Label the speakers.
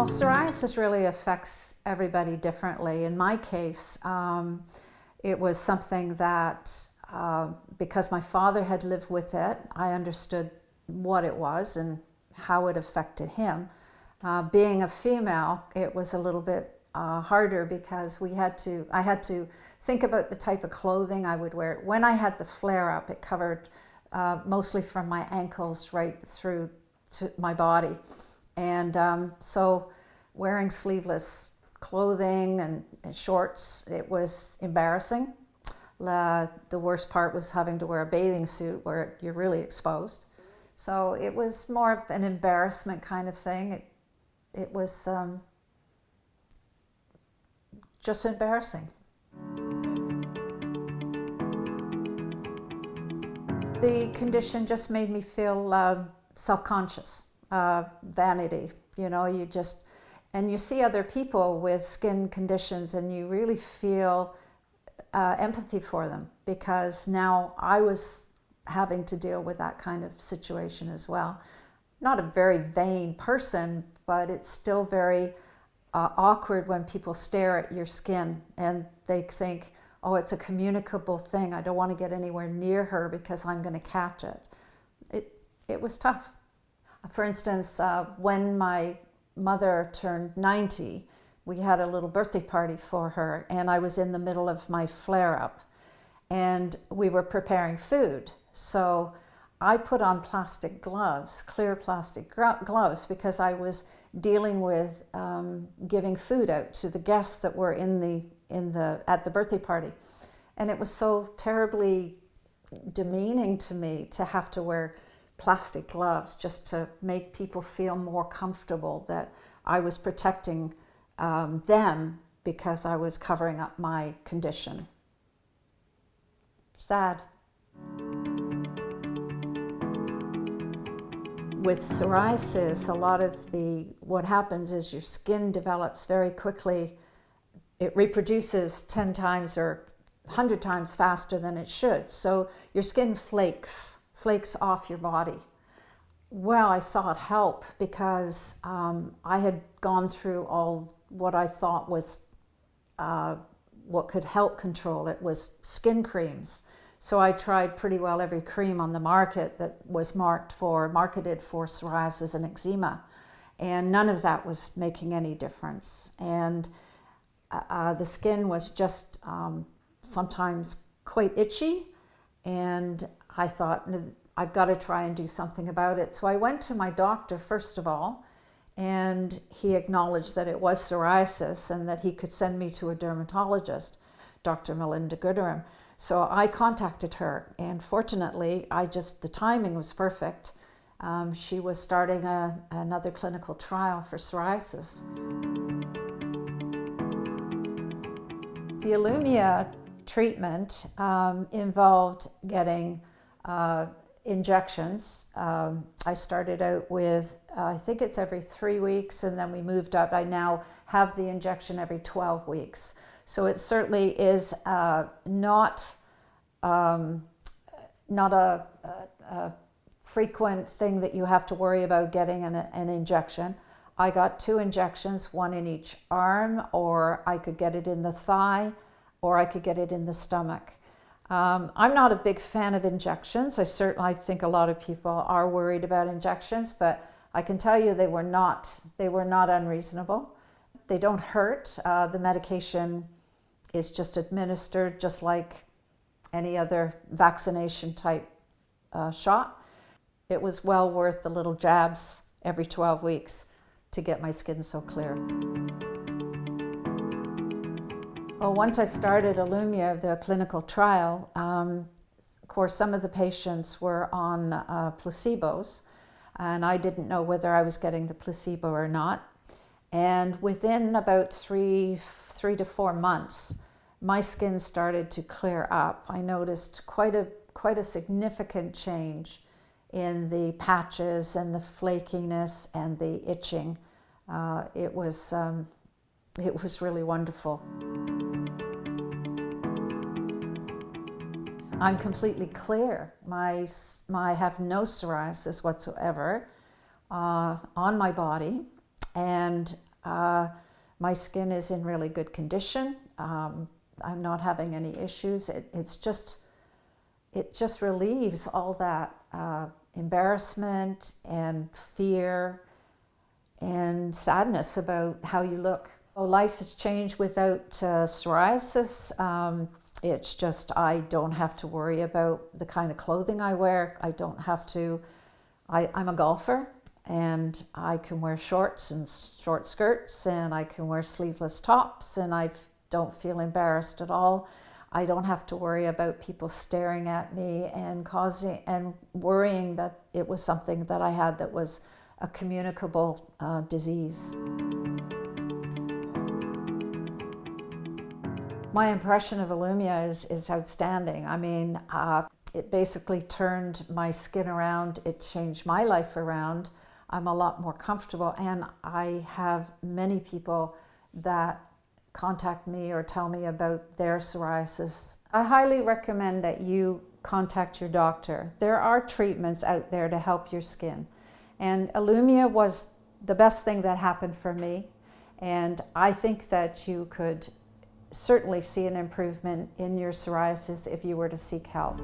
Speaker 1: Well, psoriasis really affects everybody differently. In my case, it was something that, because my father had lived with it, I understood what it was and how it affected him. Being a female, it was a little bit harder because I had to think about the type of clothing I would wear. When I had the flare-up, it covered mostly from my ankles right through to my body. And so wearing sleeveless clothing and shorts, it was embarrassing. The worst part was having to wear a bathing suit where you're really exposed. So it was more of an embarrassment kind of thing. It was just embarrassing. The condition just made me feel self-conscious, vanity. And you see other people with skin conditions and you really feel empathy for them, because now I was having to deal with that kind of situation as well. Not a very vain person, but it's still very awkward when people stare at your skin and they think, oh, it's a communicable thing. I don't want to get anywhere near her because I'm going to catch it. It was tough. For instance, when my mother turned 90, we had a little birthday party for her, and I was in the middle of my flare-up, and we were preparing food. So I put on plastic gloves, clear plastic gloves, because I was dealing with giving food out to the guests that were at the birthday party. And it was so terribly demeaning to me to have to wear plastic gloves just to make people feel more comfortable that I was protecting them because I was covering up my condition. Sad. With psoriasis, a lot of what happens is your skin develops very quickly. It reproduces 10 times or 100 times faster than it should. So your skin flakes off your body. Well, I sought help because I had gone through all what I thought was what could help control it was skin creams. So I tried pretty well every cream on the market that was marketed for psoriasis and eczema, and none of that was making any difference. And the skin was just sometimes quite itchy, and I thought, I've got to try and do something about it. So I went to my doctor first of all, and he acknowledged that it was psoriasis and that he could send me to a dermatologist, Dr. Melinda Gooderham. So I contacted her, and fortunately, the timing was perfect. She was starting another clinical trial for psoriasis. The Ilumya treatment involved getting injections. I started out with, I think it's every 3 weeks, and then we moved up. I now have the injection every 12 weeks. So it certainly is not a frequent thing that you have to worry about getting an injection. I got 2 injections, one in each arm, or I could get it in the thigh, or I could get it in the stomach. I'm not a big fan of injections. I think a lot of people are worried about injections, but I can tell you they were not unreasonable. They don't hurt. The medication is just administered just like any other vaccination type shot. It was well worth the little jabs every 12 weeks to get my skin so clear. Well, once I started Ilumya, the clinical trial, of course, some of the patients were on placebos, and I didn't know whether I was getting the placebo or not. And within about 3 to 4 months, my skin started to clear up. I noticed quite a significant change in the patches and the flakiness and the itching. It was really wonderful. I'm completely clear. I have no psoriasis whatsoever on my body, and My skin is in really good condition. I'm not having any issues. It just relieves all that embarrassment and fear and sadness about how you look. Life has changed without psoriasis. It's just I don't have to worry about the kind of clothing I wear. I don't have to. I'm a golfer, and I can wear shorts and short skirts, and I can wear sleeveless tops, and I don't feel embarrassed at all. I don't have to worry about people staring at me and worrying that it was something that I had that was a communicable disease. My impression of Ilumya is outstanding. I mean, it basically turned my skin around. It changed my life around. I'm a lot more comfortable, and I have many people that contact me or tell me about their psoriasis. I highly recommend that you contact your doctor. There are treatments out there to help your skin, and Ilumya was the best thing that happened for me, and I think that you could certainly see an improvement in your psoriasis if you were to seek help.